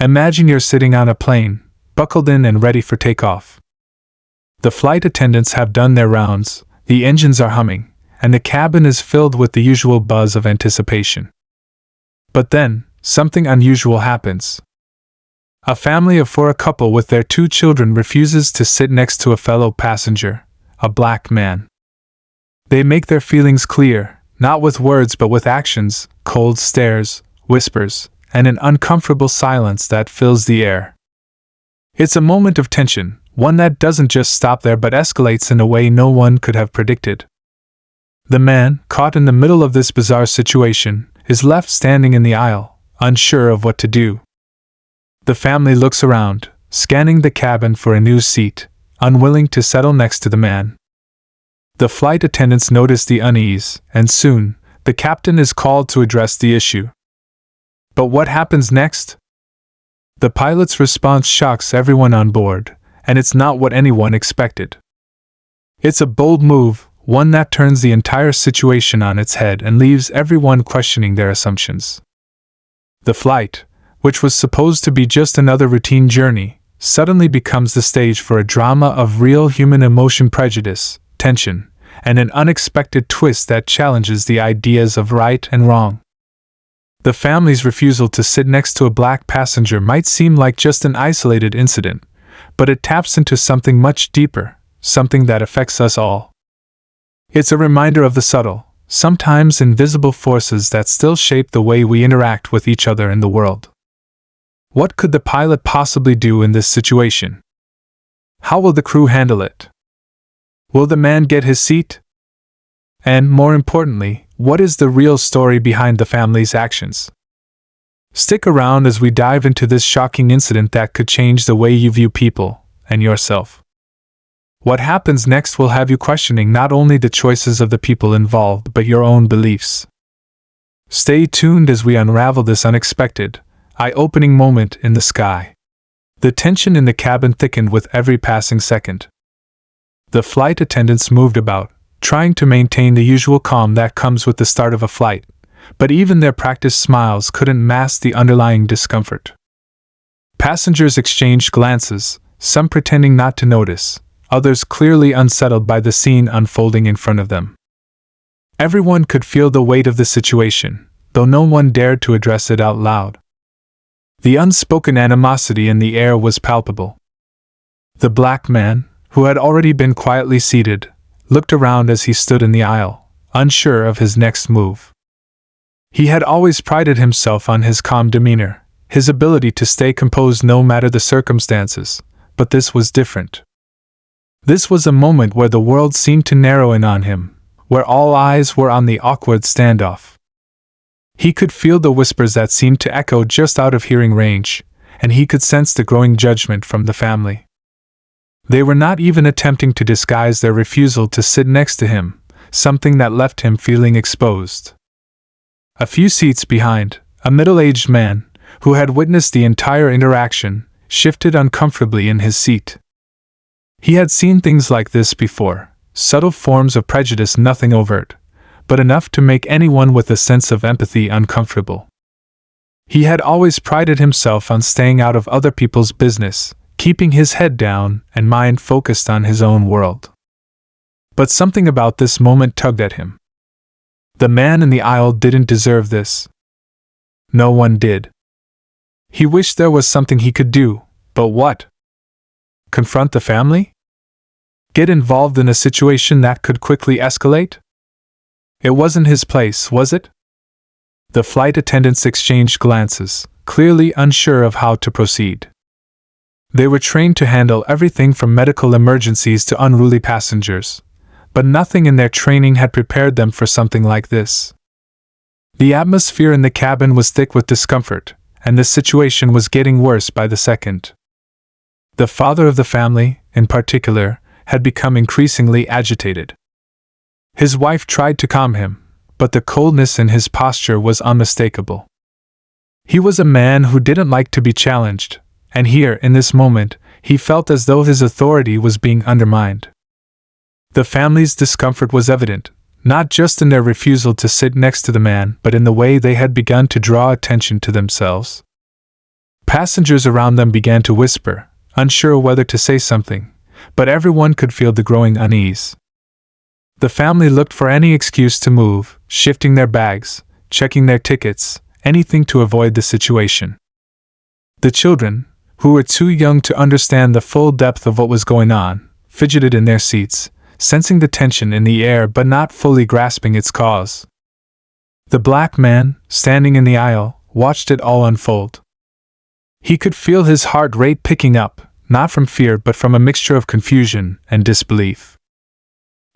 Imagine you're sitting on a plane, buckled in and ready for takeoff. The flight attendants have done their rounds, the engines are humming, and the cabin is filled with the usual buzz of anticipation. But then, something unusual happens. A family of four, a couple with their 2 children, refuses to sit next to a fellow passenger, a black man. They make their feelings clear, not with words but with actions, cold stares, whispers, and an uncomfortable silence that fills the air. It's a moment of tension, one that doesn't just stop there but escalates in a way no one could have predicted. The man, caught in the middle of this bizarre situation, is left standing in the aisle, unsure of what to do. The family looks around, scanning the cabin for a new seat, unwilling to settle next to the man. The flight attendants notice the unease, and soon, the captain is called to address the issue. But what happens next? The pilot's response shocks everyone on board, and it's not what anyone expected. It's a bold move, one that turns the entire situation on its head and leaves everyone questioning their assumptions. The flight, which was supposed to be just another routine journey, suddenly becomes the stage for a drama of real human emotion, prejudice, tension, and an unexpected twist that challenges the ideas of right and wrong. The family's refusal to sit next to a black passenger might seem like just an isolated incident, but it taps into something much deeper, something that affects us all. It's a reminder of the subtle, sometimes invisible forces that still shape the way we interact with each other in the world. What could the pilot possibly do in this situation? How will the crew handle it? Will the man get his seat? And more importantly, what is the real story behind the family's actions? Stick around as we dive into this shocking incident that could change the way you view people and yourself. What happens next will have you questioning not only the choices of the people involved but your own beliefs. Stay tuned as we unravel this unexpected, eye-opening moment in the sky. The tension in the cabin thickened with every passing second. The flight attendants moved about, trying to maintain the usual calm that comes with the start of a flight, but even their practiced smiles couldn't mask the underlying discomfort. Passengers exchanged glances, some pretending not to notice, others clearly unsettled by the scene unfolding in front of them. Everyone could feel the weight of the situation, though no one dared to address it out loud. The unspoken animosity in the air was palpable. The black man, who had already been quietly seated, looked around as he stood in the aisle, unsure of his next move. He had always prided himself on his calm demeanor, his ability to stay composed no matter the circumstances, but this was different. This was a moment where the world seemed to narrow in on him, where all eyes were on the awkward standoff. He could feel the whispers that seemed to echo just out of hearing range, and he could sense the growing judgment from the family. They were not even attempting to disguise their refusal to sit next to him, something that left him feeling exposed. A few seats behind, a middle-aged man, who had witnessed the entire interaction, shifted uncomfortably in his seat. He had seen things like this before, subtle forms of prejudice, nothing overt, but enough to make anyone with a sense of empathy uncomfortable. He had always prided himself on staying out of other people's business, keeping his head down and mind focused on his own world. But something about this moment tugged at him. The man in the aisle didn't deserve this. No one did. He wished there was something he could do, but what? Confront the family? Get involved in a situation that could quickly escalate? It wasn't his place, was it? The flight attendants exchanged glances, clearly unsure of how to proceed. They were trained to handle everything from medical emergencies to unruly passengers, but nothing in their training had prepared them for something like this. The atmosphere in the cabin was thick with discomfort, and the situation was getting worse by the second. The father of the family, in particular, had become increasingly agitated. His wife tried to calm him, but the coldness in his posture was unmistakable. He was a man who didn't like to be challenged, and here, in this moment, he felt as though his authority was being undermined. The family's discomfort was evident, not just in their refusal to sit next to the man, but in the way they had begun to draw attention to themselves. Passengers around them began to whisper, unsure whether to say something, but everyone could feel the growing unease. The family looked for any excuse to move, shifting their bags, checking their tickets, anything to avoid the situation. The children, who were too young to understand the full depth of what was going on, fidgeted in their seats, sensing the tension in the air but not fully grasping its cause. The black man, standing in the aisle, watched it all unfold. He could feel his heart rate picking up, not from fear but from a mixture of confusion and disbelief.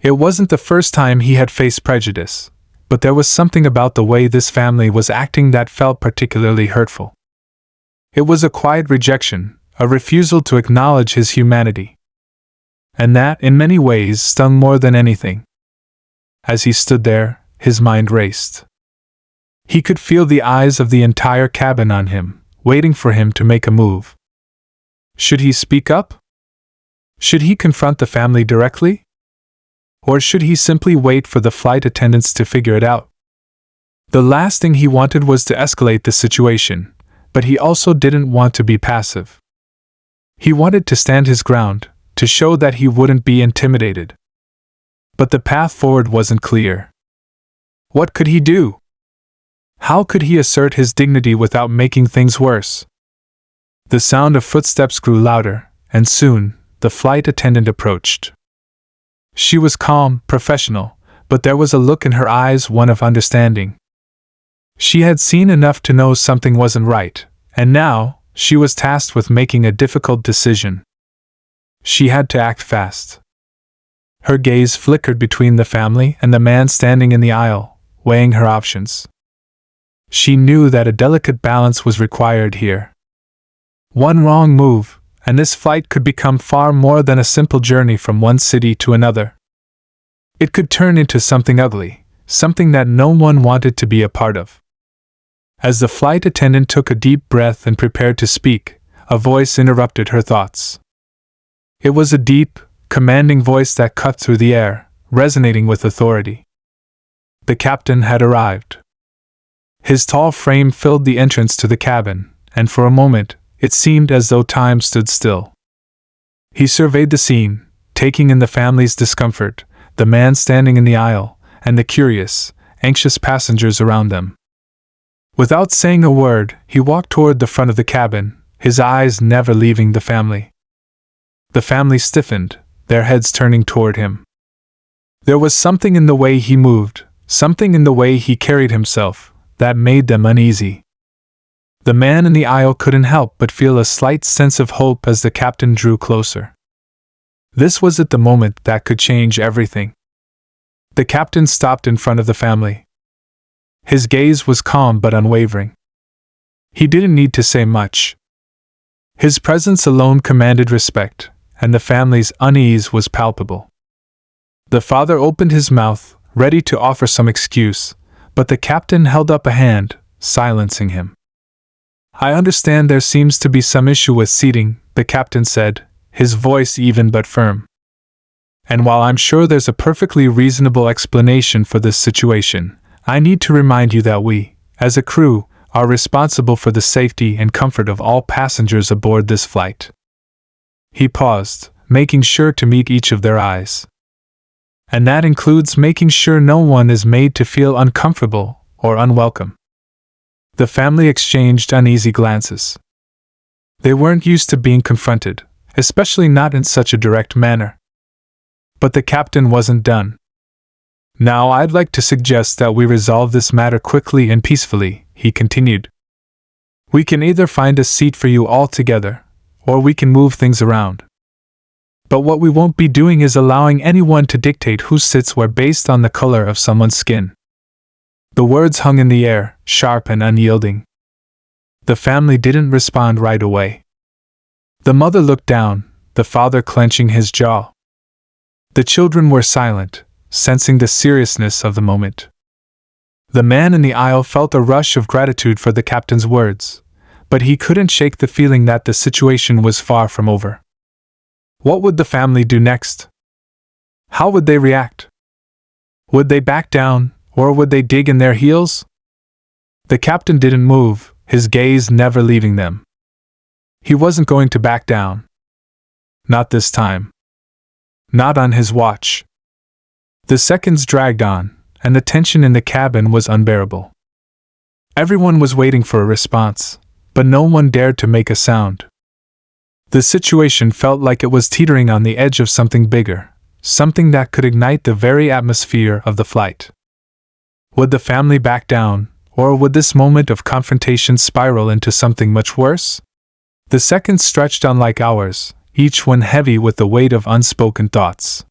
It wasn't the first time he had faced prejudice, but there was something about the way this family was acting that felt particularly hurtful. It was a quiet rejection, a refusal to acknowledge his humanity. And that, in many ways, stung more than anything. As he stood there, his mind raced. He could feel the eyes of the entire cabin on him, waiting for him to make a move. Should he speak up? Should he confront the family directly? Or should he simply wait for the flight attendants to figure it out? The last thing he wanted was to escalate the situation, but he also didn't want to be passive. He wanted to stand his ground, to show that he wouldn't be intimidated. But the path forward wasn't clear. What could he do? How could he assert his dignity without making things worse? The sound of footsteps grew louder, and soon, the flight attendant approached. She was calm, professional, but there was a look in her eyes, one of understanding. She had seen enough to know something wasn't right, and now, she was tasked with making a difficult decision. She had to act fast. Her gaze flickered between the family and the man standing in the aisle, weighing her options. She knew that a delicate balance was required here. One wrong move, and this flight could become far more than a simple journey from one city to another. It could turn into something ugly, something that no one wanted to be a part of. As the flight attendant took a deep breath and prepared to speak, a voice interrupted her thoughts. It was a deep, commanding voice that cut through the air, resonating with authority. The captain had arrived. His tall frame filled the entrance to the cabin, and for a moment, it seemed as though time stood still. He surveyed the scene, taking in the family's discomfort, the man standing in the aisle, and the curious, anxious passengers around them. Without saying a word, he walked toward the front of the cabin, his eyes never leaving the family. The family stiffened, their heads turning toward him. There was something in the way he moved, something in the way he carried himself, that made them uneasy. The man in the aisle couldn't help but feel a slight sense of hope as the captain drew closer. This was at the moment that could change everything. The captain stopped in front of the family. His gaze was calm but unwavering. He didn't need to say much. His presence alone commanded respect, and the family's unease was palpable. The father opened his mouth, ready to offer some excuse, but the captain held up a hand, silencing him. "I understand there seems to be some issue with seating," the captain said, his voice even but firm. "And while I'm sure there's a perfectly reasonable explanation for this situation, I need to remind you that we, as a crew, are responsible for the safety and comfort of all passengers aboard this flight." He paused, making sure to meet each of their eyes. "And that includes making sure no one is made to feel uncomfortable or unwelcome." The family exchanged uneasy glances. They weren't used to being confronted, especially not in such a direct manner. But the captain wasn't done. "Now I'd like to suggest that we resolve this matter quickly and peacefully," he continued. "We can either find a seat for you all together, or we can move things around. But what we won't be doing is allowing anyone to dictate who sits where based on the color of someone's skin." The words hung in the air, sharp and unyielding. The family didn't respond right away. The mother looked down, the father clenching his jaw. The children were silent, sensing the seriousness of the moment. The man in the aisle felt a rush of gratitude for the captain's words, but he couldn't shake the feeling that the situation was far from over. What would the family do next? How would they react? Would they back down, or would they dig in their heels? The captain didn't move, his gaze never leaving them. He wasn't going to back down. Not this time. Not on his watch. The seconds dragged on, and the tension in the cabin was unbearable. Everyone was waiting for a response, but no one dared to make a sound. The situation felt like it was teetering on the edge of something bigger, something that could ignite the very atmosphere of the flight. Would the family back down, or would this moment of confrontation spiral into something much worse? The seconds stretched on like hours, each one heavy with the weight of unspoken thoughts.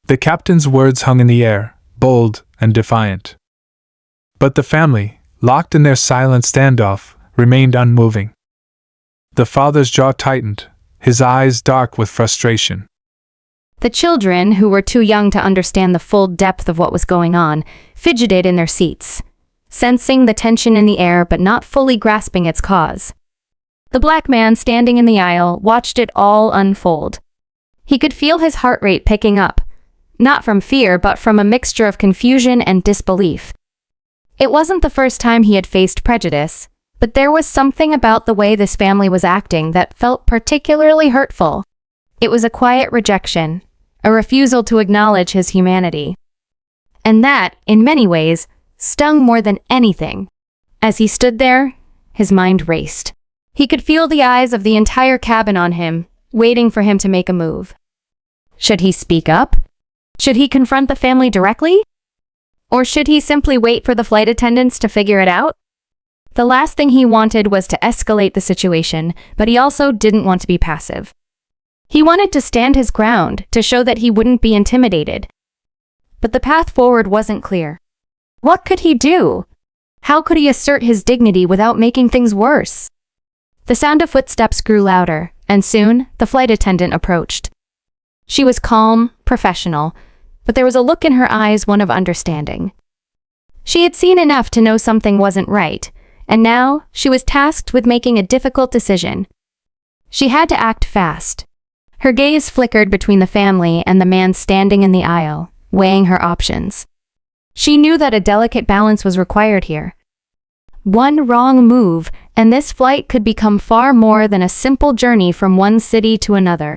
The captain's words hung in the air, bold and defiant. But the family, locked in their silent standoff, remained unmoving. The father's jaw tightened, his eyes dark with frustration. The children, who were too young to understand the full depth of what was going on, fidgeted in their seats, sensing the tension in the air but not fully grasping its cause. The black man standing in the aisle watched it all unfold. He could feel his heart rate picking up, not from fear but from a mixture of confusion and disbelief. It wasn't the first time he had faced prejudice, but there was something about the way this family was acting that felt particularly hurtful. It was a quiet rejection, a refusal to acknowledge his humanity. And that, in many ways, stung more than anything. As he stood there, his mind raced. He could feel the eyes of the entire cabin on him, waiting for him to make a move. Should he speak up? Should he confront the family directly? Or should he simply wait for the flight attendants to figure it out? The last thing he wanted was to escalate the situation, but he also didn't want to be passive. He wanted to stand his ground, to show that he wouldn't be intimidated. But the path forward wasn't clear. What could he do? How could he assert his dignity without making things worse? The sound of footsteps grew louder, and soon the flight attendant approached. She was calm, professional, but there was a look in her eyes, one of understanding. She had seen enough to know something wasn't right, and now she was tasked with making a difficult decision. She had to act fast. Her gaze flickered between the family and the man standing in the aisle, weighing her options. She knew that a delicate balance was required here. One wrong move, and this flight could become far more than a simple journey from one city to another.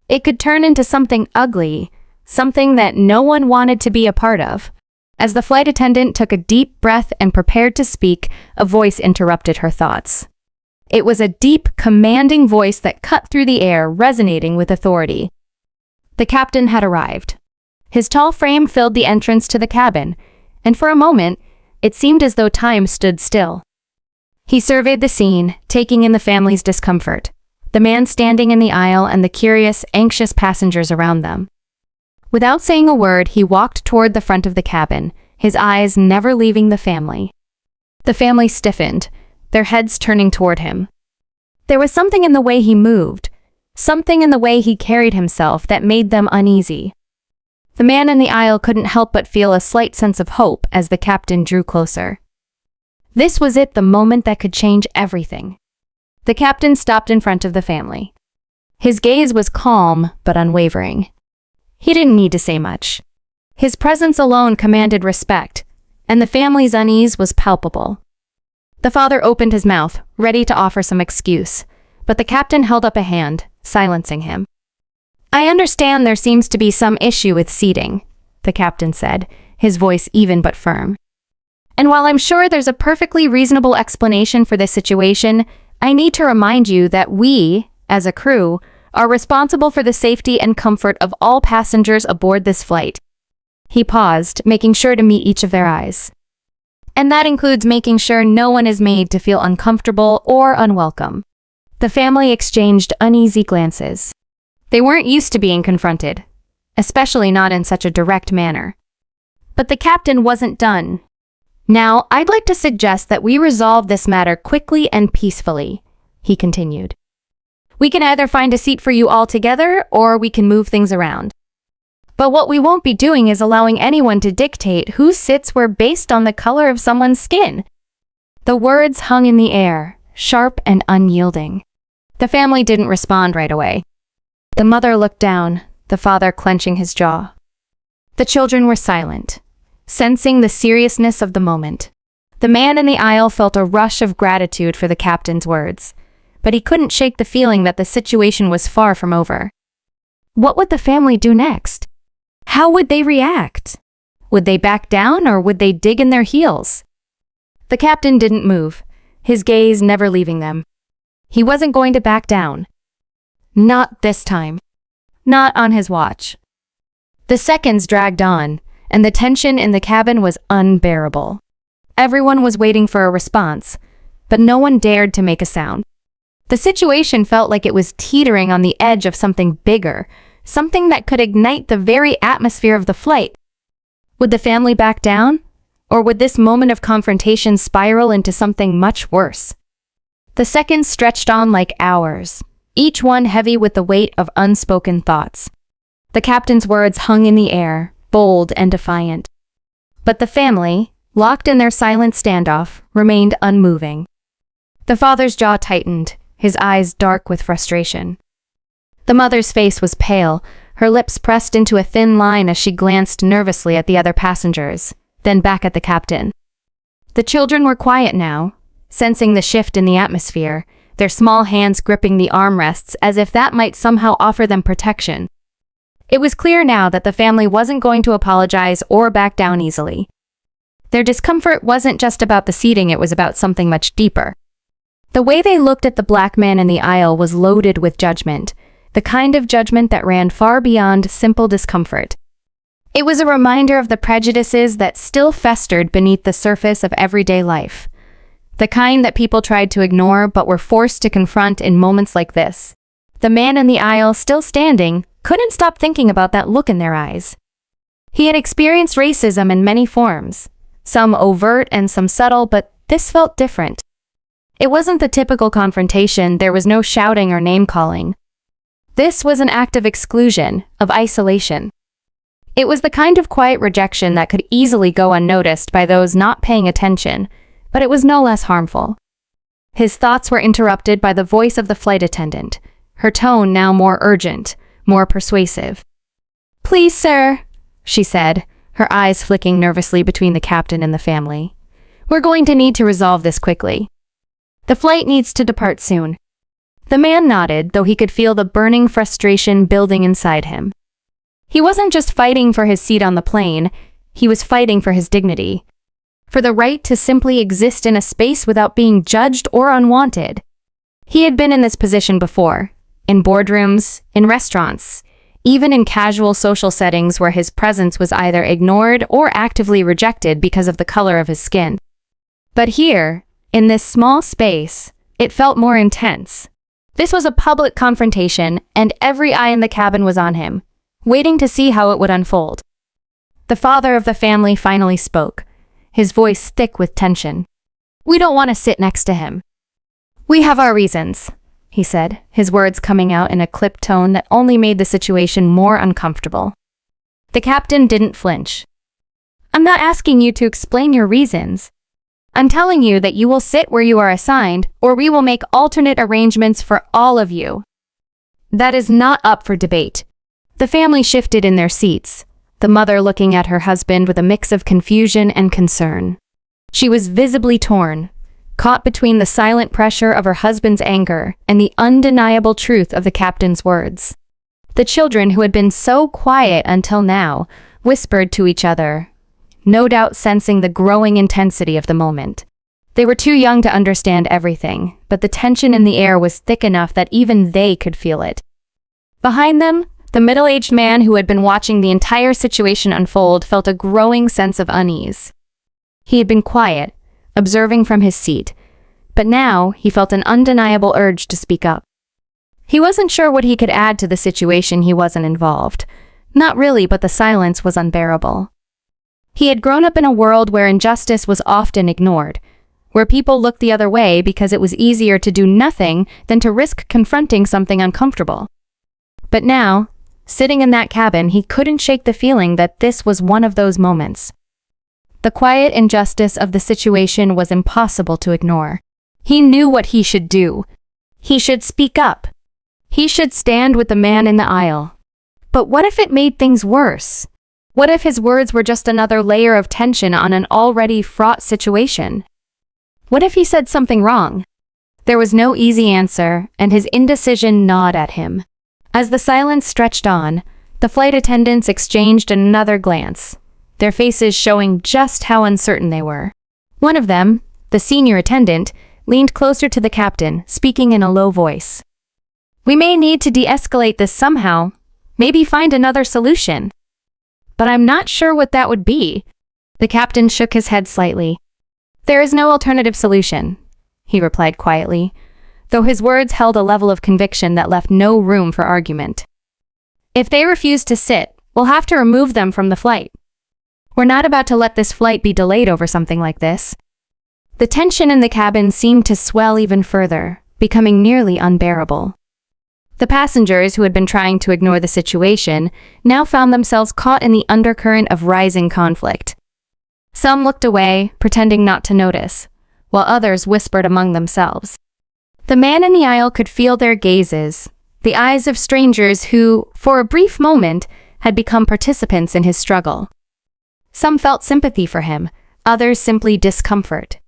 It could turn into something ugly, something that no one wanted to be a part of. As the flight attendant took a deep breath and prepared to speak, a voice interrupted her thoughts. It was a deep, commanding voice that cut through the air, resonating with authority. The captain had arrived. His tall frame filled the entrance to the cabin, and for a moment, it seemed as though time stood still. He surveyed the scene, taking in the family's discomfort, the man standing in the aisle and the curious, anxious passengers around them. Without saying a word, he walked toward the front of the cabin, his eyes never leaving the family. The family stiffened, their heads turning toward him. There was something in the way he moved, something in the way he carried himself that made them uneasy. The man in the aisle couldn't help but feel a slight sense of hope as the captain drew closer. This was it, the moment that could change everything. The captain stopped in front of the family. His gaze was calm but unwavering. He didn't need to say much. His presence alone commanded respect, and the family's unease was palpable. The father opened his mouth, ready to offer some excuse, but the captain held up a hand, silencing him. "I understand there seems to be some issue with seating," the captain said, his voice even but firm. "And while I'm sure there's a perfectly reasonable explanation for this situation, I need to remind you that we, as a crew, are responsible for the safety and comfort of all passengers aboard this flight." He paused, making sure to meet each of their eyes. "And that includes making sure no one is made to feel uncomfortable or unwelcome." The family exchanged uneasy glances. They weren't used to being confronted, especially not in such a direct manner. But the captain wasn't done. "Now, I'd like to suggest that we resolve this matter quickly and peacefully," he continued. "We can either find a seat for you all together, or we can move things around. But what we won't be doing is allowing anyone to dictate who sits where based on the color of someone's skin." The words hung in the air, sharp and unyielding. The family didn't respond right away. The mother looked down, the father clenching his jaw. The children were silent, sensing the seriousness of the moment. The man in the aisle felt a rush of gratitude for the captain's words, but he couldn't shake the feeling that the situation was far from over. What would the family do next? How would they react? Would they back down or would they dig in their heels? The captain didn't move, his gaze never leaving them. He wasn't going to back down. Not this time. Not on his watch. The seconds dragged on, and the tension in the cabin was unbearable. Everyone was waiting for a response, but no one dared to make a sound. The situation felt like it was teetering on the edge of something bigger, something that could ignite the very atmosphere of the flight. Would the family back down? Or would this moment of confrontation spiral into something much worse? The seconds stretched on like hours, each one heavy with the weight of unspoken thoughts. The captain's words hung in the air, bold and defiant. But the family, locked in their silent standoff, remained unmoving. The father's jaw tightened, his eyes dark with frustration. The mother's face was pale, her lips pressed into a thin line as she glanced nervously at the other passengers, then back at the captain. The children were quiet now, sensing the shift in the atmosphere, their small hands gripping the armrests as if that might somehow offer them protection. It was clear now that the family wasn't going to apologize or back down easily. Their discomfort wasn't just about the seating, it was about something much deeper. The way they looked at the black man in the aisle was loaded with judgment, the kind of judgment that ran far beyond simple discomfort. It was a reminder of the prejudices that still festered beneath the surface of everyday life. The kind that people tried to ignore but were forced to confront in moments like this. The man in the aisle, still standing, couldn't stop thinking about that look in their eyes. He had experienced racism in many forms, some overt and some subtle, but this felt different. It wasn't the typical confrontation, there was no shouting or name-calling. This was an act of exclusion, of isolation. It was the kind of quiet rejection that could easily go unnoticed by those not paying attention, but it was no less harmful. His thoughts were interrupted by the voice of the flight attendant, her tone now more urgent, more persuasive. "Please, sir," she said, her eyes flicking nervously between the captain and the family. "We're going to need to resolve this quickly. The flight needs to depart soon." The man nodded, though he could feel the burning frustration building inside him. He wasn't just fighting for his seat on the plane, he was fighting for his dignity. For the right to simply exist in a space without being judged or unwanted. He had been in this position before, in boardrooms, in restaurants, even in casual social settings where his presence was either ignored or actively rejected because of the color of his skin. But here, in this small space, it felt more intense. This was a public confrontation, and every eye in the cabin was on him, waiting to see how it would unfold. The father of the family finally spoke, his voice thick with tension. "We don't want to sit next to him. We have our reasons," he said, his words coming out in a clipped tone that only made the situation more uncomfortable. The captain didn't flinch. "I'm not asking you to explain your reasons. I'm telling you that you will sit where you are assigned, or we will make alternate arrangements for all of you. That is not up for debate." The family shifted in their seats, the mother looking at her husband with a mix of confusion and concern. She was visibly torn, caught between the silent pressure of her husband's anger and the undeniable truth of the captain's words. The children, who had been so quiet until now, whispered to each other, no doubt sensing the growing intensity of the moment. They were too young to understand everything, but the tension in the air was thick enough that even they could feel it. Behind them, the middle-aged man who had been watching the entire situation unfold felt a growing sense of unease. He had been quiet, observing from his seat, but now he felt an undeniable urge to speak up. He wasn't sure what he could add to the situation. He wasn't involved. Not really, but the silence was unbearable. He had grown up in a world where injustice was often ignored, where people looked the other way because it was easier to do nothing than to risk confronting something uncomfortable. But now, sitting in that cabin, he couldn't shake the feeling that this was one of those moments. The quiet injustice of the situation was impossible to ignore. He knew what he should do. He should speak up. He should stand with the man in the aisle. But what if it made things worse? What if his words were just another layer of tension on an already fraught situation? What if he said something wrong? There was no easy answer, and his indecision gnawed at him. As the silence stretched on, the flight attendants exchanged another glance, their faces showing just how uncertain they were. One of them, the senior attendant, leaned closer to the captain, speaking in a low voice. "We may need to de-escalate this somehow, maybe find another solution. But I'm not sure what that would be." The captain shook his head slightly. "There is no alternative solution," he replied quietly, though his words held a level of conviction that left no room for argument. "If they refuse to sit, we'll have to remove them from the flight. We're not about to let this flight be delayed over something like this." The tension in the cabin seemed to swell even further, becoming nearly unbearable. The passengers who had been trying to ignore the situation now found themselves caught in the undercurrent of rising conflict. Some looked away, pretending not to notice, while others whispered among themselves. The man in the aisle could feel their gazes, the eyes of strangers who, for a brief moment, had become participants in his struggle. Some felt sympathy for him, others simply discomfort.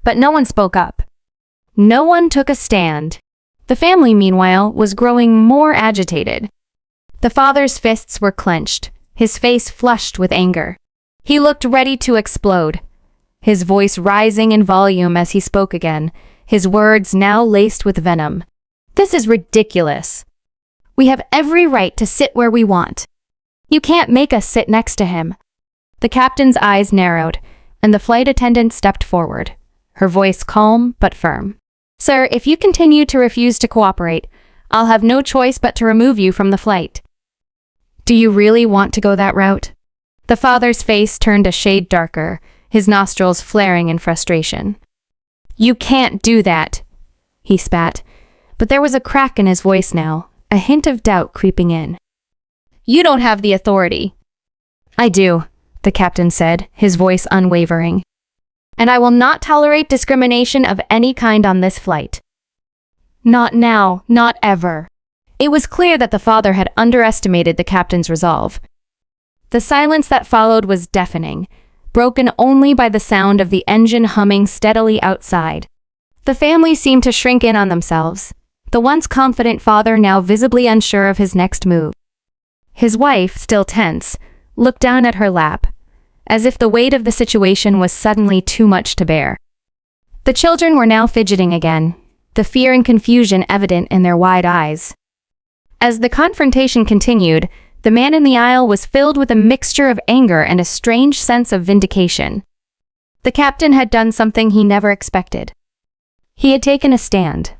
But no one spoke up. No one took a stand. The family, meanwhile, was growing more agitated. The father's fists were clenched, his face flushed with anger. He looked ready to explode, his voice rising in volume as he spoke again, his words now laced with venom. "This is ridiculous. We have every right to sit where we want. You can't make us sit next to him." The captain's eyes narrowed, and the flight attendant stepped forward, her voice calm but firm. "Sir, if you continue to refuse to cooperate, I'll have no choice but to remove you from the flight." "Do you really want to go that route?" The father's face turned a shade darker, his nostrils flaring in frustration. "You can't do that," he spat, but there was a crack in his voice now, a hint of doubt creeping in. "You don't have the authority." "I do," the captain said, his voice unwavering. "And I will not tolerate discrimination of any kind on this flight. Not now, not ever." It was clear that the father had underestimated the captain's resolve. The silence that followed was deafening, broken only by the sound of the engine humming steadily outside. The family seemed to shrink in on themselves, the once confident father now visibly unsure of his next move. His wife, still tense, looked down at her lap, as if the weight of the situation was suddenly too much to bear. The children were now fidgeting again, the fear and confusion evident in their wide eyes. As the confrontation continued, the man in the aisle was filled with a mixture of anger and a strange sense of vindication. The captain had done something he never expected. He had taken a stand.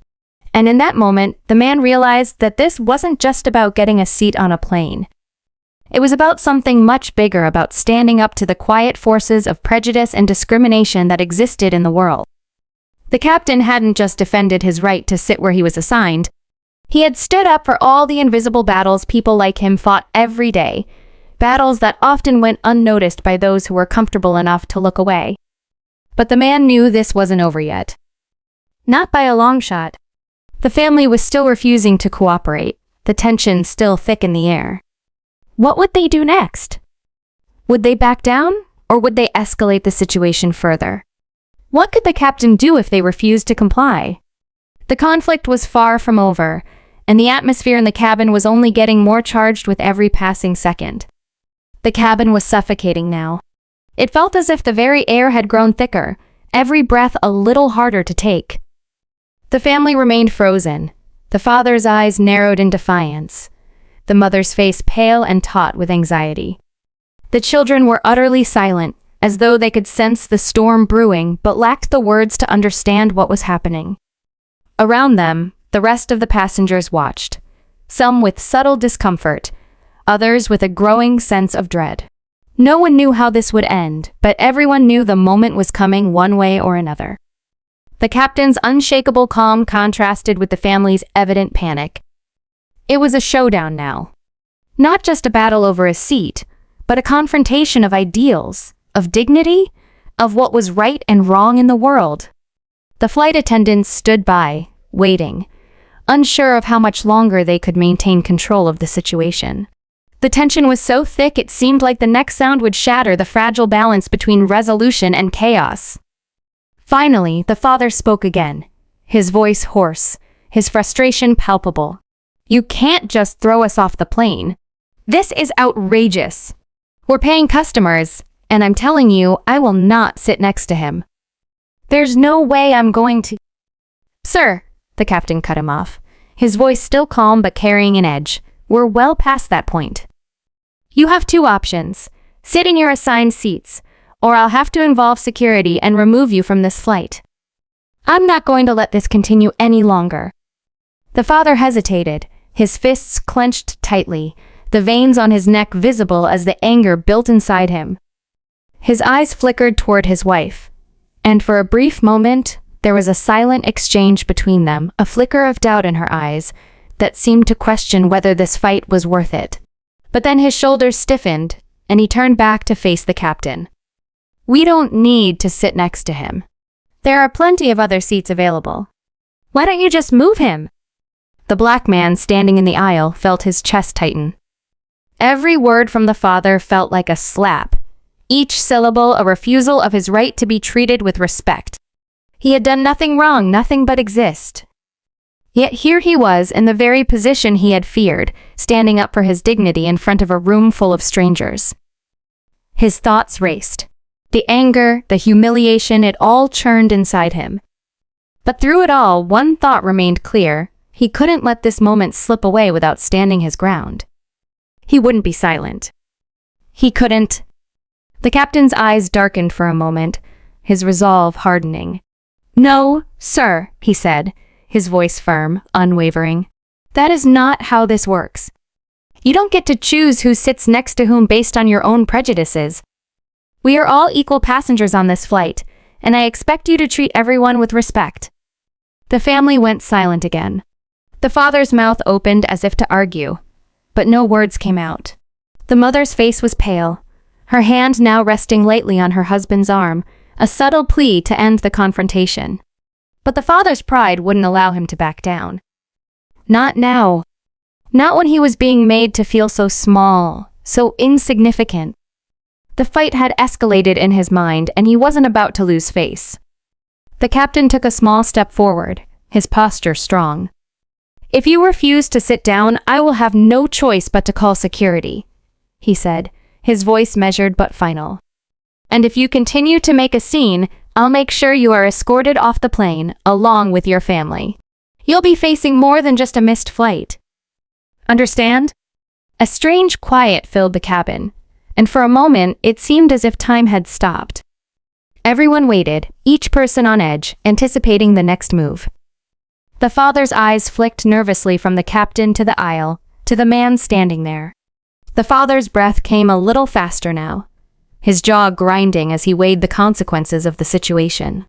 And in that moment, the man realized that this wasn't just about getting a seat on a plane. It was about something much bigger, about standing up to the quiet forces of prejudice and discrimination that existed in the world. The captain hadn't just defended his right to sit where he was assigned. He had stood up for all the invisible battles people like him fought every day, battles that often went unnoticed by those who were comfortable enough to look away. But the man knew this wasn't over yet. Not by a long shot. The family was still refusing to cooperate, the tension still thick in the air. What would they do next? Would they back down, or would they escalate the situation further? What could the captain do if they refused to comply? The conflict was far from over, and the atmosphere in the cabin was only getting more charged with every passing second. The cabin was suffocating now. It felt as if the very air had grown thicker, every breath a little harder to take. The family remained frozen, the father's eyes narrowed in defiance, the mother's face pale and taut with anxiety. The children were utterly silent, as though they could sense the storm brewing but lacked the words to understand what was happening. Around them, the rest of the passengers watched, some with subtle discomfort, others with a growing sense of dread. No one knew how this would end, but everyone knew the moment was coming one way or another. The captain's unshakable calm contrasted with the family's evident panic. It was a showdown now. Not just a battle over a seat, but a confrontation of ideals, of dignity, of what was right and wrong in the world. The flight attendants stood by, waiting, unsure of how much longer they could maintain control of the situation. The tension was so thick it seemed like the next sound would shatter the fragile balance between resolution and chaos. Finally, the father spoke again, his voice hoarse, his frustration palpable. "You can't just throw us off the plane. This is outrageous. We're paying customers, and I'm telling you, I will not sit next to him. There's no way I'm going to—" "Sir," the captain cut him off, his voice still calm but carrying an edge. "We're well past that point. You have two options. Sit in your assigned seats, or I'll have to involve security and remove you from this flight. I'm not going to let this continue any longer." The father hesitated, his fists clenched tightly, the veins on his neck visible as the anger built inside him. His eyes flickered toward his wife, and for a brief moment, there was a silent exchange between them, a flicker of doubt in her eyes that seemed to question whether this fight was worth it. But then his shoulders stiffened, and he turned back to face the captain. "We don't need to sit next to him. There are plenty of other seats available. Why don't you just move him?" The black man standing in the aisle felt his chest tighten. Every word from the father felt like a slap, each syllable a refusal of his right to be treated with respect. He had done nothing wrong, nothing but exist. Yet here he was in the very position he had feared, standing up for his dignity in front of a room full of strangers. His thoughts raced. The anger, the humiliation, it all churned inside him. But through it all, one thought remained clear. He couldn't let this moment slip away without standing his ground. He wouldn't be silent. He couldn't. The captain's eyes darkened for a moment, his resolve hardening. "No, sir," he said, his voice firm, unwavering. "That is not how this works. You don't get to choose who sits next to whom based on your own prejudices. We are all equal passengers on this flight, and I expect you to treat everyone with respect." The family went silent again. The father's mouth opened as if to argue, but no words came out. The mother's face was pale, her hand now resting lightly on her husband's arm, a subtle plea to end the confrontation. But the father's pride wouldn't allow him to back down. Not now. Not when he was being made to feel so small, so insignificant. The fight had escalated in his mind, and he wasn't about to lose face. The captain took a small step forward, his posture strong. "If you refuse to sit down, I will have no choice but to call security," he said, his voice measured but final. "And if you continue to make a scene, I'll make sure you are escorted off the plane, along with your family. You'll be facing more than just a missed flight. Understand?" A strange quiet filled the cabin, and for a moment it seemed as if time had stopped. Everyone waited, each person on edge, anticipating the next move. The father's eyes flicked nervously from the captain to the aisle, to the man standing there. The father's breath came a little faster now, his jaw grinding as he weighed the consequences of the situation.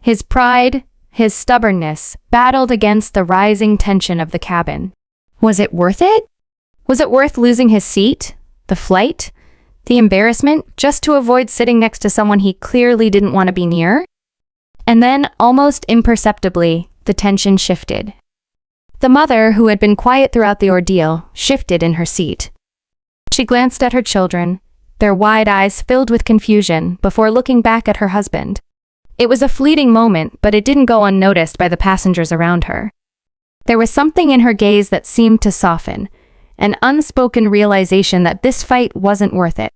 His pride, his stubbornness, battled against the rising tension of the cabin. Was it worth it? Was it worth losing his seat, the flight, the embarrassment, just to avoid sitting next to someone he clearly didn't want to be near? And then, almost imperceptibly, the tension shifted. The mother, who had been quiet throughout the ordeal, shifted in her seat. She glanced at her children, their wide eyes filled with confusion, before looking back at her husband. It was a fleeting moment, but it didn't go unnoticed by the passengers around her. There was something in her gaze that seemed to soften, an unspoken realization that this fight wasn't worth it.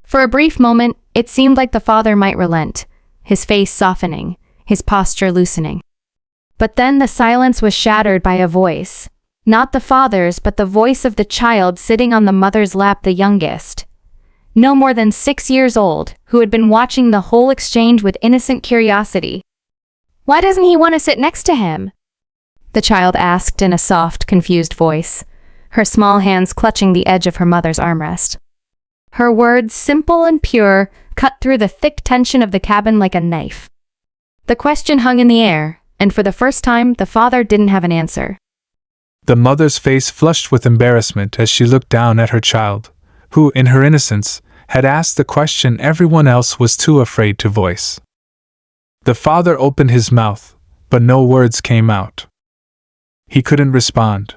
For a brief moment, it seemed like the father might relent, his face softening, his posture loosening. But then the silence was shattered by a voice. Not the father's, but the voice of the child sitting on the mother's lap, the youngest. No more than 6 years old, who had been watching the whole exchange with innocent curiosity. "Why doesn't he want to sit next to him?" the child asked in a soft, confused voice, her small hands clutching the edge of her mother's armrest. Her words, simple and pure, cut through the thick tension of the cabin like a knife. The question hung in the air, and for the first time, the father didn't have an answer. The mother's face flushed with embarrassment as she looked down at her child, who, in her innocence, had asked the question everyone else was too afraid to voice. The father opened his mouth, but no words came out. He couldn't respond.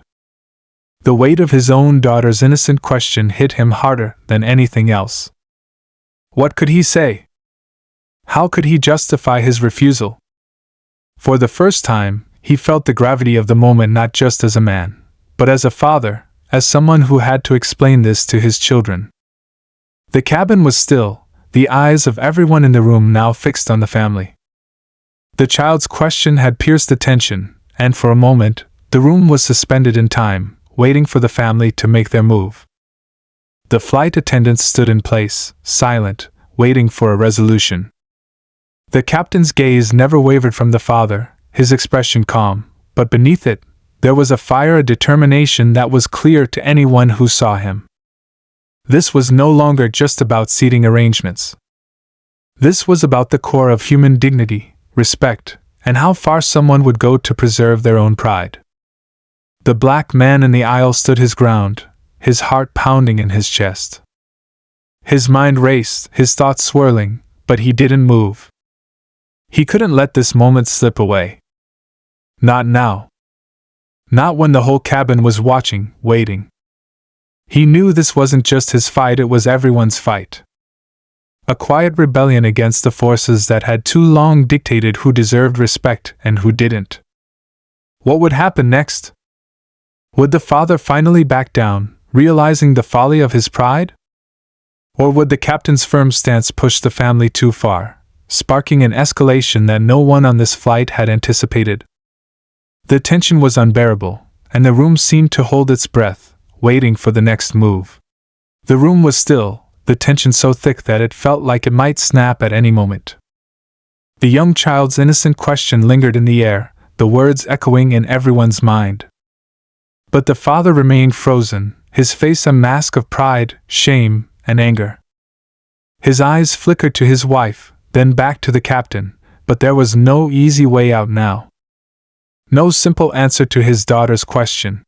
The weight of his own daughter's innocent question hit him harder than anything else. What could he say? How could he justify his refusal? For the first time, he felt the gravity of the moment not just as a man, but as a father, as someone who had to explain this to his children. The cabin was still, the eyes of everyone in the room now fixed on the family. The child's question had pierced the tension, and for a moment, the room was suspended in time, waiting for the family to make their move. The flight attendants stood in place, silent, waiting for a resolution. The captain's gaze never wavered from the father, his expression calm, but beneath it, there was a fire, a determination that was clear to anyone who saw him. This was no longer just about seating arrangements. This was about the core of human dignity, respect, and how far someone would go to preserve their own pride. The black man in the aisle stood his ground, his heart pounding in his chest. His mind raced, his thoughts swirling, but he didn't move. He couldn't let this moment slip away. Not now. Not when the whole cabin was watching, waiting. He knew this wasn't just his fight, it was everyone's fight. A quiet rebellion against the forces that had too long dictated who deserved respect and who didn't. What would happen next? Would the father finally back down, realizing the folly of his pride? Or would the captain's firm stance push the family too far, sparking an escalation that no one on this flight had anticipated? The tension was unbearable, and the room seemed to hold its breath, waiting for the next move. The room was still, the tension so thick that it felt like it might snap at any moment. The young child's innocent question lingered in the air, the words echoing in everyone's mind. But the father remained frozen, his face a mask of pride, shame, and anger. His eyes flickered to his wife, then back to the captain, but there was no easy way out now. No simple answer to his daughter's question.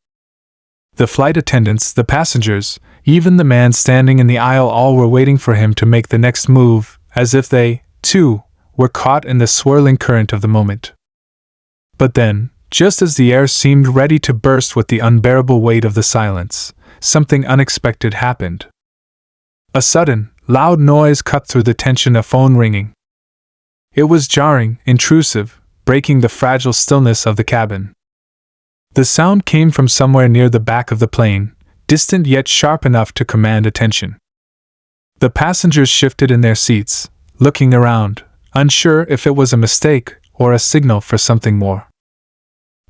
The flight attendants, the passengers, even the man standing in the aisle, all were waiting for him to make the next move, as if they, too, were caught in the swirling current of the moment. But then, just as the air seemed ready to burst with the unbearable weight of the silence, something unexpected happened. A sudden, loud noise cut through the tension, a phone ringing. It was jarring, intrusive, breaking the fragile stillness of the cabin. The sound came from somewhere near the back of the plane, distant yet sharp enough to command attention. The passengers shifted in their seats, looking around, unsure if it was a mistake or a signal for something more.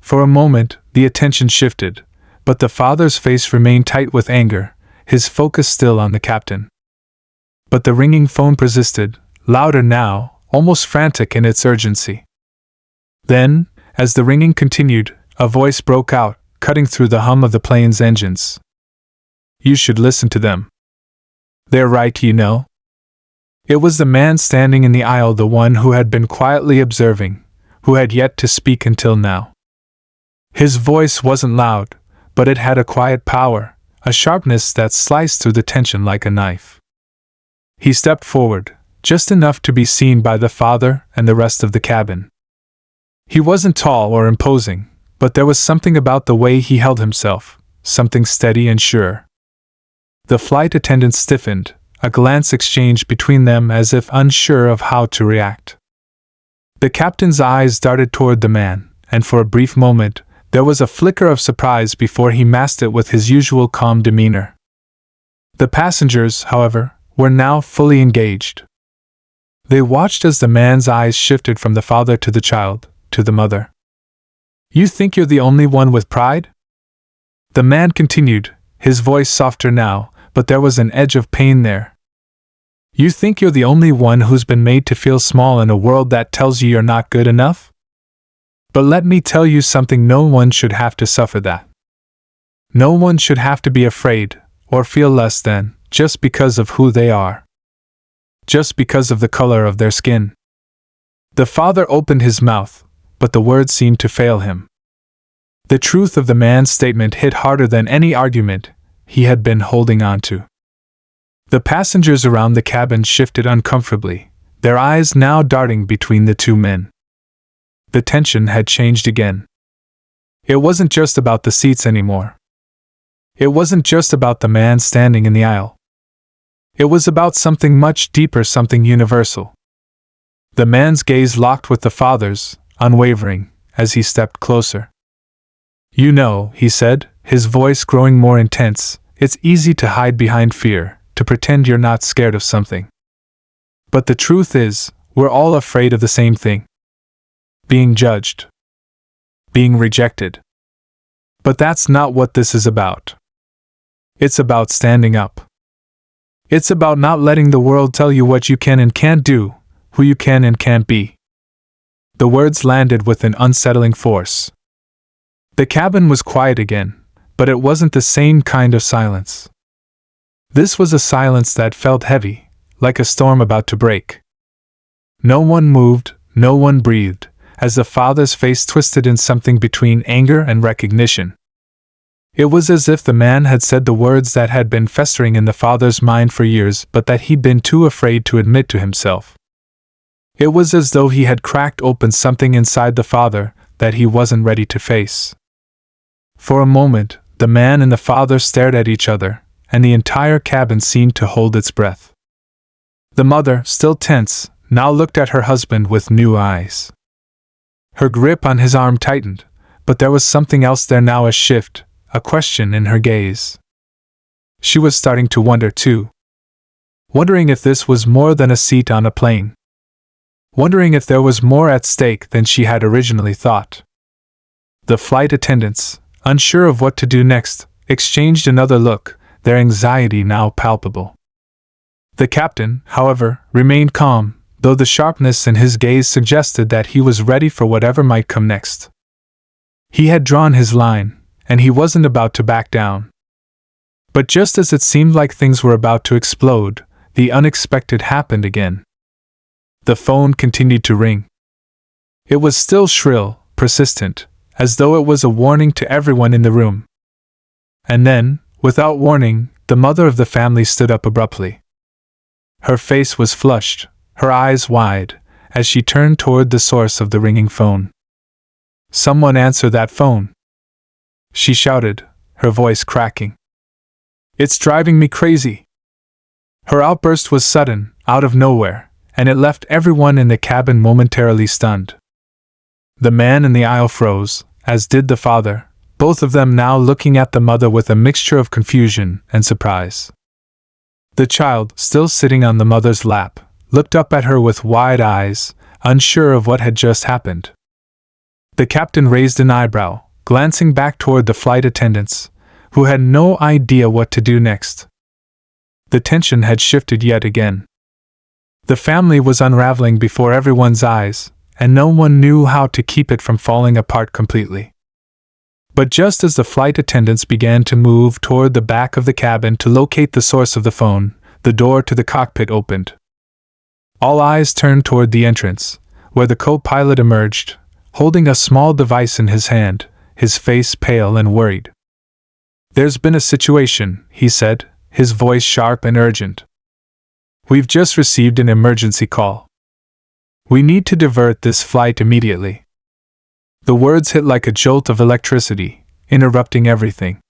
For a moment, the attention shifted, but the father's face remained tight with anger, his focus still on the captain. But the ringing phone persisted, louder now, almost frantic in its urgency. Then, as the ringing continued, a voice broke out, cutting through the hum of the plane's engines. "You should listen to them. They're right, you know." It was the man standing in the aisle, the one who had been quietly observing, who had yet to speak until now. His voice wasn't loud, but it had a quiet power, a sharpness that sliced through the tension like a knife. He stepped forward, just enough to be seen by the father and the rest of the cabin. He wasn't tall or imposing, but there was something about the way he held himself, something steady and sure. The flight attendants stiffened, a glance exchanged between them as if unsure of how to react. The captain's eyes darted toward the man, and for a brief moment, there was a flicker of surprise before he masked it with his usual calm demeanor. The passengers, however, were now fully engaged. They watched as the man's eyes shifted from the father to the child, to the mother. "You think you're the only one with pride?" The man continued, his voice softer now, but there was an edge of pain there. "You think you're the only one who's been made to feel small in a world that tells you you're not good enough? But let me tell you something, no one should have to suffer that. No one should have to be afraid, or feel less than, just because of who they are. Just because of the color of their skin." The father opened his mouth, but the words seemed to fail him. The truth of the man's statement hit harder than any argument he had been holding on to. The passengers around the cabin shifted uncomfortably, their eyes now darting between the two men. The tension had changed again. It wasn't just about the seats anymore. It wasn't just about the man standing in the aisle. It was about something much deeper, something universal. The man's gaze locked with the father's, unwavering, as he stepped closer. "You know," he said, his voice growing more intense, "it's easy to hide behind fear, to pretend you're not scared of something. But the truth is, we're all afraid of the same thing. Being judged. Being rejected. But that's not what this is about. It's about standing up. It's about not letting the world tell you what you can and can't do, who you can and can't be." The words landed with an unsettling force. The cabin was quiet again, but it wasn't the same kind of silence. This was a silence that felt heavy, like a storm about to break. No one moved, no one breathed, as the father's face twisted in something between anger and recognition. It was as if the man had said the words that had been festering in the father's mind for years but that he'd been too afraid to admit to himself. It was as though he had cracked open something inside the father that he wasn't ready to face. For a moment, the man and the father stared at each other, and the entire cabin seemed to hold its breath. The mother, still tense, now looked at her husband with new eyes. Her grip on his arm tightened, but there was something else there now, a shift, a question in her gaze. She was starting to wonder too. Wondering if this was more than a seat on a plane. Wondering if there was more at stake than she had originally thought. The flight attendants, unsure of what to do next, exchanged another look, their anxiety now palpable. The captain, however, remained calm, though the sharpness in his gaze suggested that he was ready for whatever might come next. He had drawn his line, and he wasn't about to back down. But just as it seemed like things were about to explode, the unexpected happened again. The phone continued to ring. It was still shrill, persistent, as though it was a warning to everyone in the room. And then, without warning, the mother of the family stood up abruptly. Her face was flushed, her eyes wide, as she turned toward the source of the ringing phone. "Someone answer that phone," she shouted, her voice cracking. "It's driving me crazy." Her outburst was sudden, out of nowhere, and it left everyone in the cabin momentarily stunned. The man in the aisle froze, as did the father, both of them now looking at the mother with a mixture of confusion and surprise. The child, still sitting on the mother's lap, looked up at her with wide eyes, unsure of what had just happened. The captain raised an eyebrow, glancing back toward the flight attendants, who had no idea what to do next. The tension had shifted yet again. The family was unraveling before everyone's eyes, and no one knew how to keep it from falling apart completely. But just as the flight attendants began to move toward the back of the cabin to locate the source of the phone, the door to the cockpit opened. All eyes turned toward the entrance, where the co-pilot emerged, holding a small device in his hand, his face pale and worried. "There's been a situation," he said, his voice sharp and urgent. "We've just received an emergency call. We need to divert this flight immediately." The words hit like a jolt of electricity, interrupting everything.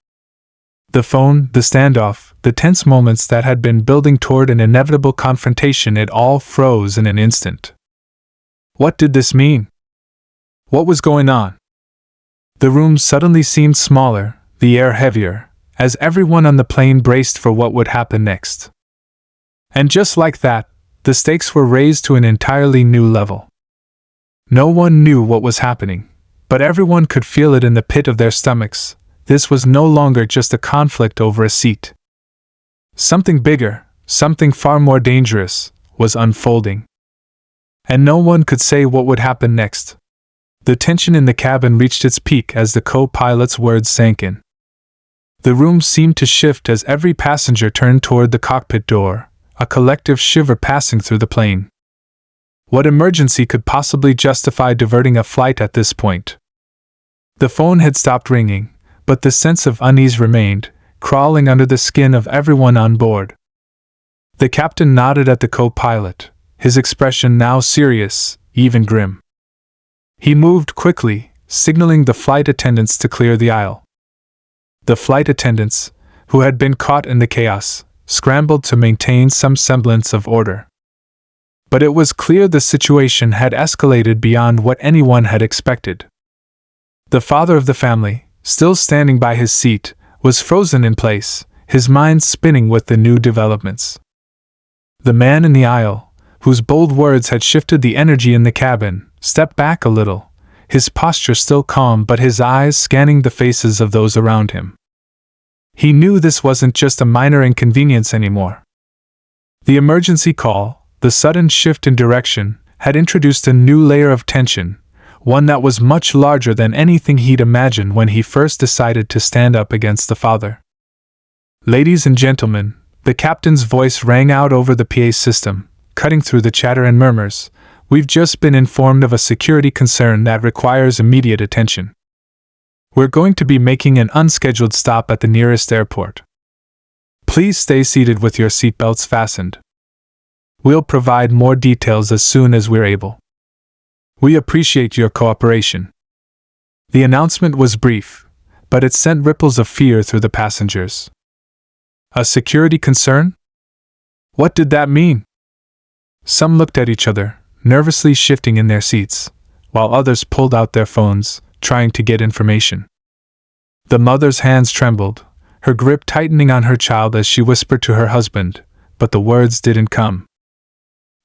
The phone, the standoff, the tense moments that had been building toward an inevitable confrontation, it all froze in an instant. What did this mean? What was going on? The room suddenly seemed smaller, the air heavier, as everyone on the plane braced for what would happen next. And just like that, the stakes were raised to an entirely new level. No one knew what was happening, but everyone could feel it in the pit of their stomachs. This was no longer just a conflict over a seat. Something bigger, something far more dangerous, was unfolding. And no one could say what would happen next. The tension in the cabin reached its peak as the co-pilot's words sank in. The room seemed to shift as every passenger turned toward the cockpit door, a collective shiver passing through the plane. What emergency could possibly justify diverting a flight at this point? The phone had stopped ringing, but the sense of unease remained, crawling under the skin of everyone on board. The captain nodded at the co-pilot, his expression now serious, even grim. He moved quickly, signaling the flight attendants to clear the aisle. The flight attendants, who had been caught in the chaos, scrambled to maintain some semblance of order. But it was clear the situation had escalated beyond what anyone had expected. The father of the family, still standing by his seat, was frozen in place, his mind spinning with the new developments. The man in the aisle, whose bold words had shifted the energy in the cabin, stepped back a little, his posture still calm but his eyes scanning the faces of those around him. He knew this wasn't just a minor inconvenience anymore. The emergency call, the sudden shift in direction, had introduced a new layer of tension, one that was much larger than anything he'd imagined when he first decided to stand up against the father. "Ladies and gentlemen," the captain's voice rang out over the PA system, cutting through the chatter and murmurs, "we've just been informed of a security concern that requires immediate attention. We're going to be making an unscheduled stop at the nearest airport. Please stay seated with your seatbelts fastened. We'll provide more details as soon as we're able. We appreciate your cooperation." The announcement was brief, but it sent ripples of fear through the passengers. A security concern? What did that mean? Some looked at each other, nervously shifting in their seats, while others pulled out their phones, trying to get information. The mother's hands trembled, her grip tightening on her child as she whispered to her husband, but the words didn't come.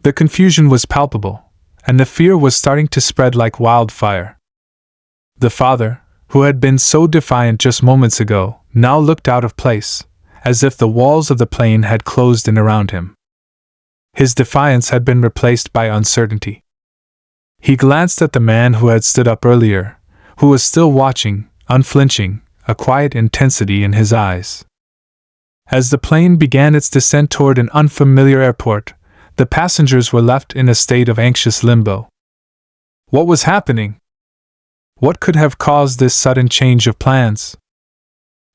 The confusion was palpable, and the fear was starting to spread like wildfire. The father, who had been so defiant just moments ago, now looked out of place, as if the walls of the plane had closed in around him. His defiance had been replaced by uncertainty. He glanced at the man who had stood up earlier, who was still watching, unflinching, a quiet intensity in his eyes. As the plane began its descent toward an unfamiliar airport, the passengers were left in a state of anxious limbo. What was happening? What could have caused this sudden change of plans?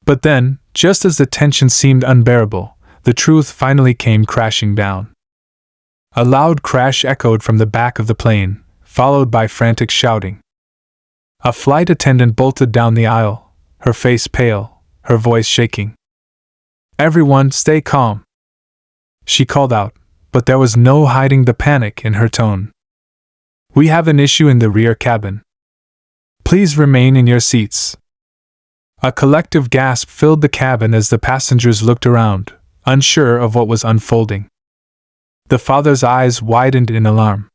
But then, just as the tension seemed unbearable, the truth finally came crashing down. A loud crash echoed from the back of the plane, followed by frantic shouting. A flight attendant bolted down the aisle, her face pale, her voice shaking. "Everyone, stay calm," she called out, but there was no hiding the panic in her tone. "We have an issue in the rear cabin. Please remain in your seats." A collective gasp filled the cabin as the passengers looked around, unsure of what was unfolding. The father's eyes widened in alarm.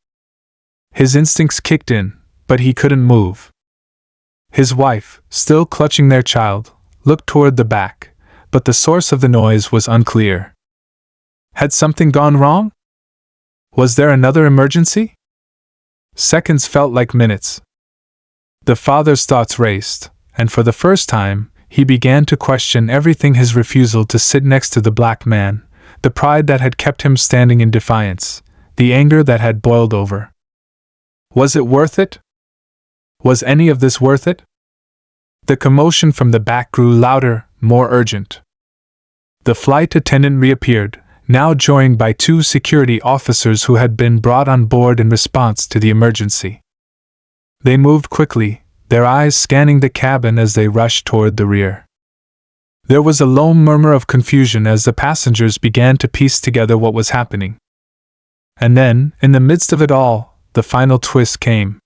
His instincts kicked in, but he couldn't move. His wife, still clutching their child, looked toward the back, but the source of the noise was unclear. Had something gone wrong? Was there another emergency? Seconds felt like minutes. The father's thoughts raced, and for the first time, he began to question everything: his refusal to sit next to the black man, the pride that had kept him standing in defiance, the anger that had boiled over. Was it worth it? Was any of this worth it? The commotion from the back grew louder, more urgent. The flight attendant reappeared, now joined by 2 security officers who had been brought on board in response to the emergency. They moved quickly, their eyes scanning the cabin as they rushed toward the rear. There was a low murmur of confusion as the passengers began to piece together what was happening. And then, in the midst of it all, the final twist came.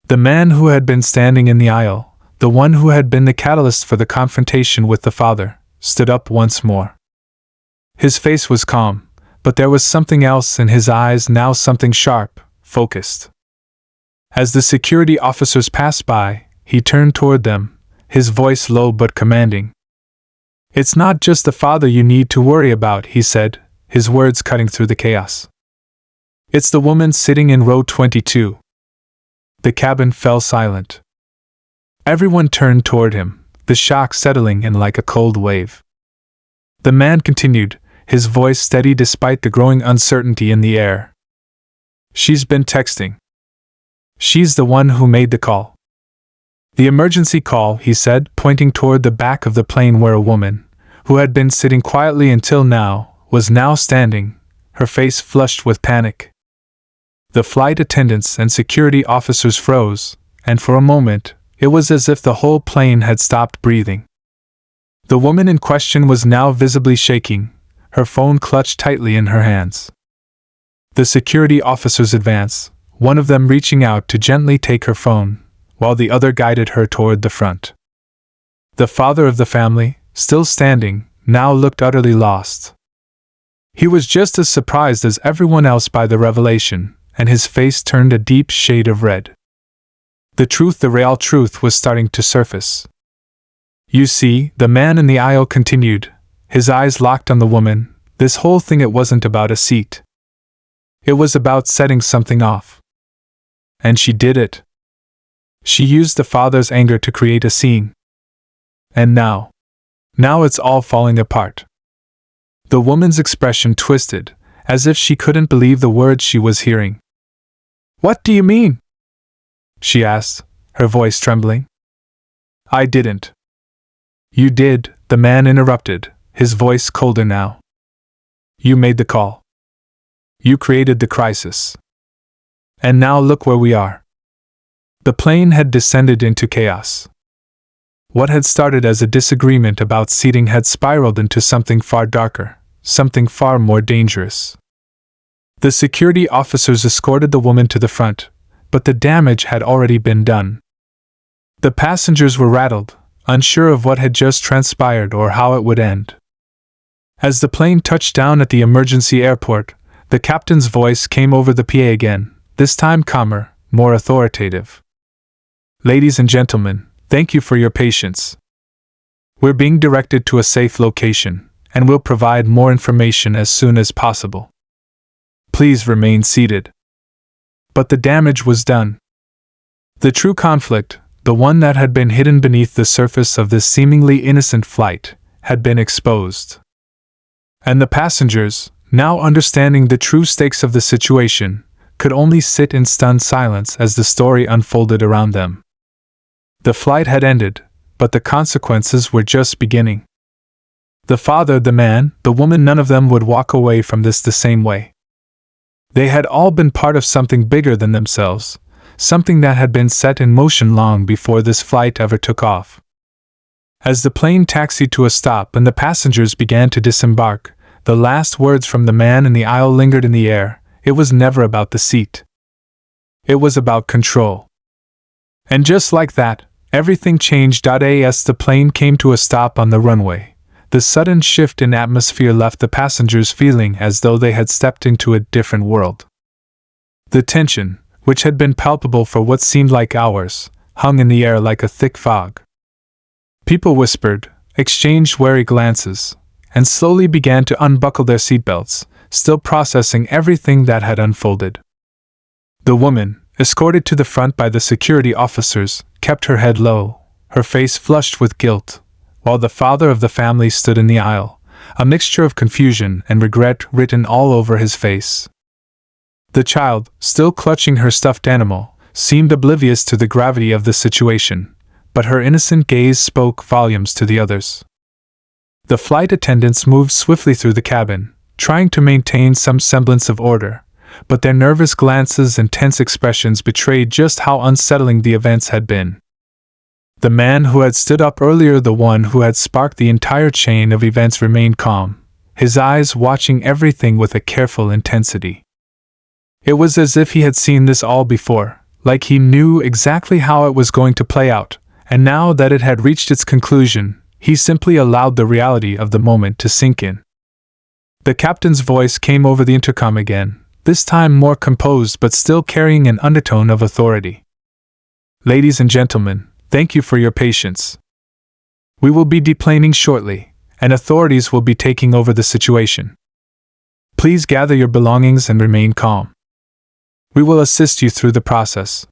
The man who had been standing in the aisle, the one who had been the catalyst for the confrontation with the father, stood up once more. His face was calm, but there was something else in his eyes now, something sharp, focused. As the security officers passed by, he turned toward them, his voice low but commanding. "It's not just the father you need to worry about," he said, his words cutting through the chaos. "It's the woman sitting in row 22. The cabin fell silent. Everyone turned toward him, the shock settling in like a cold wave. The man continued, his voice steady despite the growing uncertainty in the air. "She's been texting. She's the one who made the call." "The emergency call," he said, pointing toward the back of the plane where a woman, who had been sitting quietly until now, was now standing, her face flushed with panic. The flight attendants and security officers froze, and for a moment, it was as if the whole plane had stopped breathing. The woman in question was now visibly shaking, her phone clutched tightly in her hands. The security officers advanced, one of them reaching out to gently take her phone, while the other guided her toward the front. The father of the family, still standing, now looked utterly lost. He was just as surprised as everyone else by the revelation, and his face turned a deep shade of red. The real truth was starting to surface. You see, the man in the aisle continued, his eyes locked on the woman, this whole thing, it wasn't about a seat. It was about setting something off. And she did it. She used the father's anger to create a scene. And now it's all falling apart. The woman's expression twisted, as if she couldn't believe the words she was hearing. What do you mean? She asked, her voice trembling. I didn't. You did, the man interrupted, his voice colder now. You made the call. You created the crisis. And now look where we are. The plane had descended into chaos. What had started as a disagreement about seating had spiraled into something far darker, something far more dangerous. The security officers escorted the woman to the front, but the damage had already been done. The passengers were rattled, unsure of what had just transpired or how it would end. As the plane touched down at the emergency airport, the captain's voice came over the PA again, this time calmer, more authoritative. Ladies and gentlemen, thank you for your patience. We're being directed to a safe location, and we'll provide more information as soon as possible. Please remain seated. But the damage was done. The true conflict, the one that had been hidden beneath the surface of this seemingly innocent flight, had been exposed. And the passengers, now understanding the true stakes of the situation, could only sit in stunned silence as the story unfolded around them. The flight had ended, but the consequences were just beginning. The father, the man, the woman, none of them would walk away from this the same way. They had all been part of something bigger than themselves, something that had been set in motion long before this flight ever took off. As the plane taxied to a stop and the passengers began to disembark, the last words from the man in the aisle lingered in the air. It was never about the seat. It was about control. And just like that, everything changed. As the plane came to a stop on the runway, the sudden shift in atmosphere left the passengers feeling as though they had stepped into a different world. The tension, which had been palpable for what seemed like hours, hung in the air like a thick fog. People whispered, exchanged wary glances, and slowly began to unbuckle their seatbelts, still processing everything that had unfolded. The woman, escorted to the front by the security officers, kept her head low, her face flushed with guilt, while the father of the family stood in the aisle, a mixture of confusion and regret written all over his face. The child, still clutching her stuffed animal, seemed oblivious to the gravity of the situation, but her innocent gaze spoke volumes to the others. The flight attendants moved swiftly through the cabin, trying to maintain some semblance of order, but their nervous glances and tense expressions betrayed just how unsettling the events had been. The man who had stood up earlier, the one who had sparked the entire chain of events, remained calm, his eyes watching everything with a careful intensity. It was as if he had seen this all before, like he knew exactly how it was going to play out, and now that it had reached its conclusion, he simply allowed the reality of the moment to sink in. The captain's voice came over the intercom again, this time more composed but still carrying an undertone of authority. Ladies and gentlemen, thank you for your patience. We will be deplaning shortly, and authorities will be taking over the situation. Please gather your belongings and remain calm. We will assist you through the process.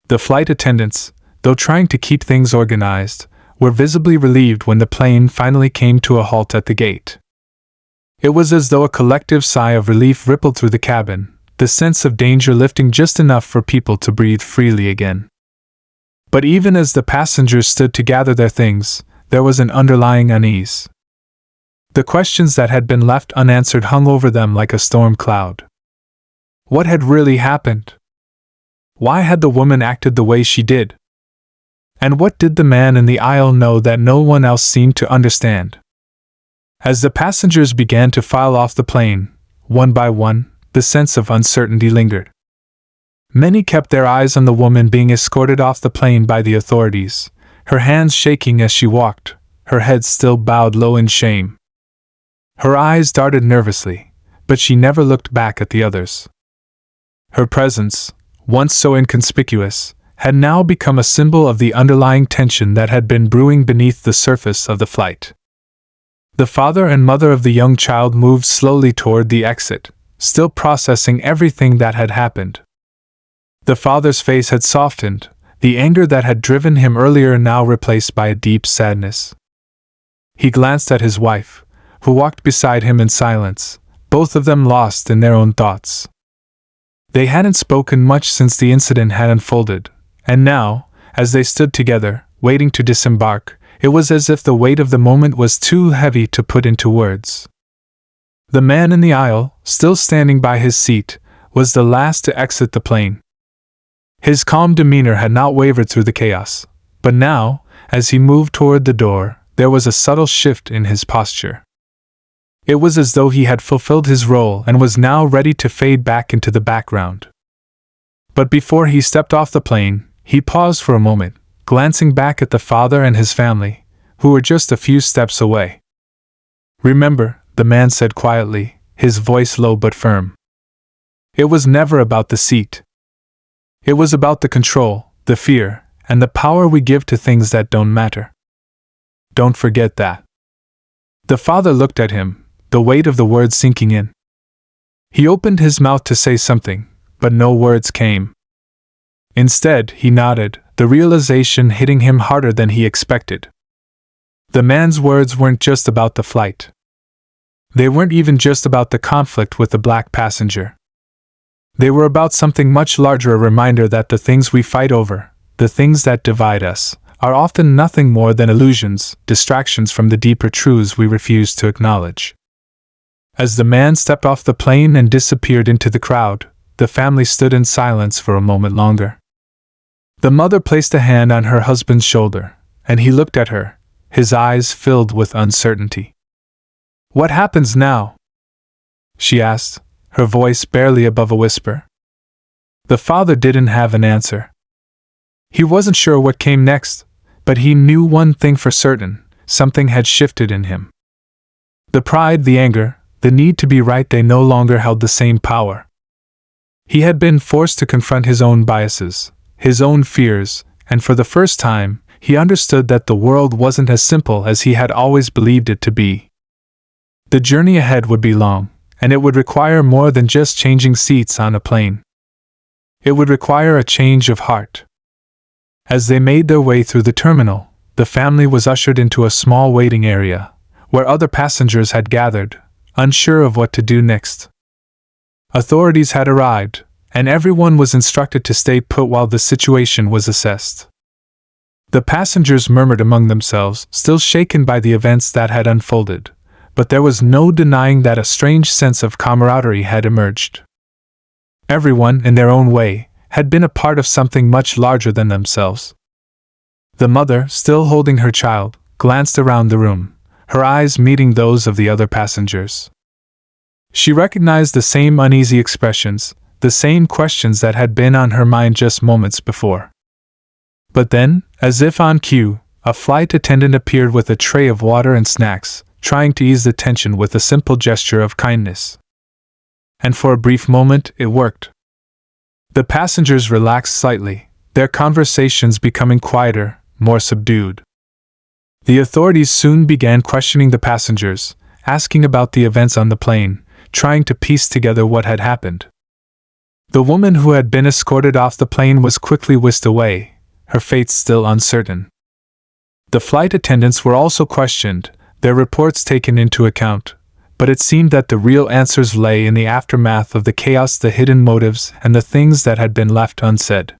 The flight attendants, though trying to keep things organized, were visibly relieved when the plane finally came to a halt at the gate. It was as though a collective sigh of relief rippled through the cabin, the sense of danger lifting just enough for people to breathe freely again. But even as the passengers stood to gather their things, there was an underlying unease. The questions that had been left unanswered hung over them like a storm cloud. What had really happened? Why had the woman acted the way she did? And what did the man in the aisle know that no one else seemed to understand? As the passengers began to file off the plane, one by one, the sense of uncertainty lingered. Many kept their eyes on the woman being escorted off the plane by the authorities, her hands shaking as she walked, her head still bowed low in shame. Her eyes darted nervously, but she never looked back at the others. Her presence, once so inconspicuous, had now become a symbol of the underlying tension that had been brewing beneath the surface of the flight. The father and mother of the young child moved slowly toward the exit, still processing everything that had happened. The father's face had softened, the anger that had driven him earlier now replaced by a deep sadness. He glanced at his wife, who walked beside him in silence, both of them lost in their own thoughts. They hadn't spoken much since the incident had unfolded, and now, as they stood together, waiting to disembark, it was as if the weight of the moment was too heavy to put into words. The man in the aisle, still standing by his seat, was the last to exit the plane. His calm demeanor had not wavered through the chaos, but now, as he moved toward the door, there was a subtle shift in his posture. It was as though he had fulfilled his role and was now ready to fade back into the background. But before he stepped off the plane, he paused for a moment, glancing back at the father and his family, who were just a few steps away. "Remember," the man said quietly, his voice low but firm. "It was never about the seat. It was about the control, the fear, and the power we give to things that don't matter. Don't forget that." The father looked at him, the weight of the words sinking in. He opened his mouth to say something, but no words came. Instead, he nodded, the realization hitting him harder than he expected. The man's words weren't just about the flight. They weren't even just about the conflict with the black passenger. They were about something much larger, a reminder that the things we fight over, the things that divide us, are often nothing more than illusions, distractions from the deeper truths we refuse to acknowledge. As the man stepped off the plane and disappeared into the crowd, the family stood in silence for a moment longer. The mother placed a hand on her husband's shoulder, and he looked at her, his eyes filled with uncertainty. "What happens now?" she asked, her voice barely above a whisper. The father didn't have an answer. He wasn't sure what came next, but he knew one thing for certain: something had shifted in him. The pride, the anger, the need to be right, they no longer held the same power. He had been forced to confront his own biases, his own fears, and for the first time, he understood that the world wasn't as simple as he had always believed it to be. The journey ahead would be long, and it would require more than just changing seats on a plane. It would require a change of heart. As they made their way through the terminal, the family was ushered into a small waiting area, where other passengers had gathered, unsure of what to do next. Authorities had arrived, and everyone was instructed to stay put while the situation was assessed. The passengers murmured among themselves, still shaken by the events that had unfolded, but there was no denying that a strange sense of camaraderie had emerged. Everyone, in their own way, had been a part of something much larger than themselves. The mother, still holding her child, glanced around the room, her eyes meeting those of the other passengers. She recognized the same uneasy expressions, the same questions that had been on her mind just moments before. But then, as if on cue, a flight attendant appeared with a tray of water and snacks, trying to ease the tension with a simple gesture of kindness. And for a brief moment, it worked. The passengers relaxed slightly, their conversations becoming quieter, more subdued. The authorities soon began questioning the passengers, asking about the events on the plane, trying to piece together what had happened. The woman who had been escorted off the plane was quickly whisked away, her fate still uncertain. The flight attendants were also questioned, their reports taken into account, but it seemed that the real answers lay in the aftermath of the chaos, the hidden motives, and the things that had been left unsaid.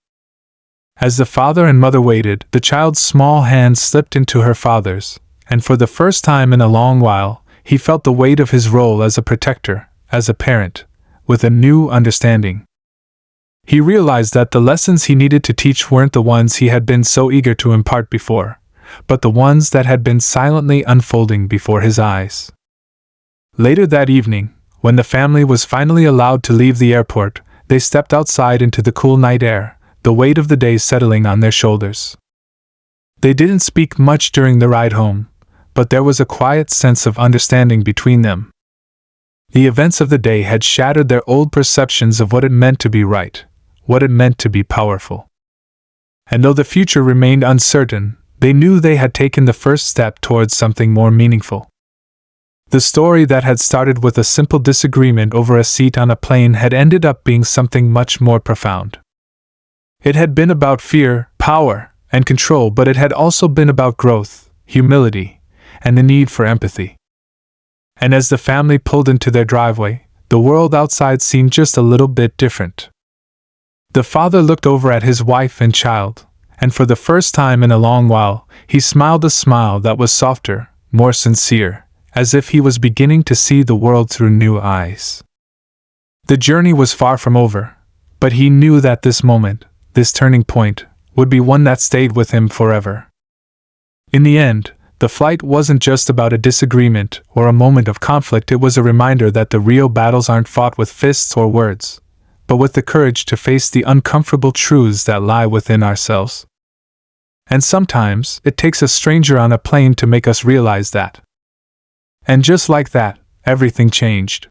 As the father and mother waited, the child's small hand slipped into her father's, and for the first time in a long while, he felt the weight of his role as a protector, as a parent, with a new understanding. He realized that the lessons he needed to teach weren't the ones he had been so eager to impart before, but the ones that had been silently unfolding before his eyes. Later that evening, when the family was finally allowed to leave the airport, they stepped outside into the cool night air, the weight of the day settling on their shoulders. They didn't speak much during the ride home, but there was a quiet sense of understanding between them. The events of the day had shattered their old perceptions of what it meant to be right, what it meant to be powerful. And though the future remained uncertain, they knew they had taken the first step towards something more meaningful. The story that had started with a simple disagreement over a seat on a plane had ended up being something much more profound. It had been about fear, power, and control, but it had also been about growth, humility, and the need for empathy. And as the family pulled into their driveway, the world outside seemed just a little bit different. The father looked over at his wife and child, and for the first time in a long while, he smiled a smile that was softer, more sincere, as if he was beginning to see the world through new eyes. The journey was far from over, but he knew that this moment, this turning point, would be one that stayed with him forever. In the end, the flight wasn't just about a disagreement or a moment of conflict. It was a reminder that the real battles aren't fought with fists or words, but with the courage to face the uncomfortable truths that lie within ourselves. And sometimes, it takes a stranger on a plane to make us realize that. And just like that, everything changed.